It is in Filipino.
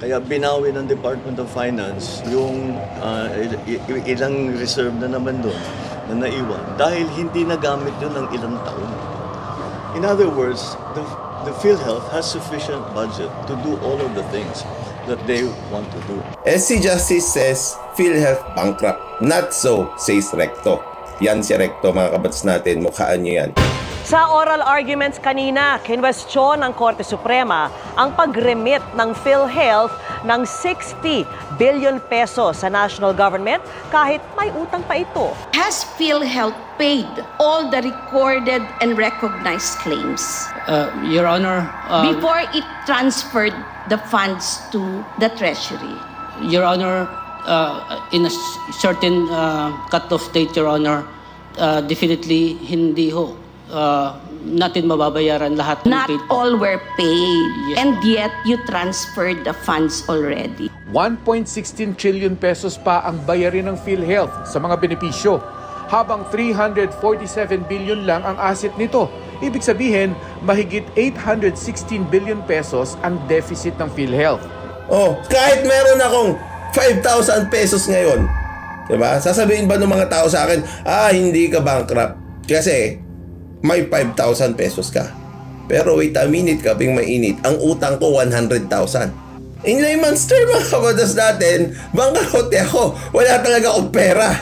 Kaya binawi ng Department of Finance yung ilang reserve na naman doon na naiwan dahil hindi nagamit yun ng ilang taon. In other words, the PhilHealth has sufficient budget to do all of the things that they want to do. SC Justice says PhilHealth bankrupt. Not so, says Recto. Yan si Recto, mga kabats natin. Mukhaan nyo yan. Sa oral arguments kanina, kinwestiyon ng Korte Suprema ang pag-remit ng PhilHealth ng 60 billion pesos sa national government kahit may utang pa ito. Has PhilHealth paid all the recorded and recognized claims? Your Honor, before it transferred the funds to the Treasury? Your Honor, in a certain cut-off date, Your Honor, definitely hindi ho. Natin mababayaran lahat ng Not paid. all were paid, Yes. and yet you transferred the funds already. 1.16 trillion pesos pa ang bayarin ng PhilHealth sa mga benepisyo, habang 347 billion lang ang asset nito. Ibig sabihin, mahigit 816 billion pesos ang deficit ng PhilHealth. Oh, kahit meron akong 5,000 pesos ngayon, diba? Sasabihin ba ng mga tao sa akin, hindi ka bankrupt kasi may 5,000 pesos ka. Pero wait a minute, kaping mainit, ang utang ko 100,000. In layman's term, mga kabatas natin, bankrupt ako. Wala talaga akong pera.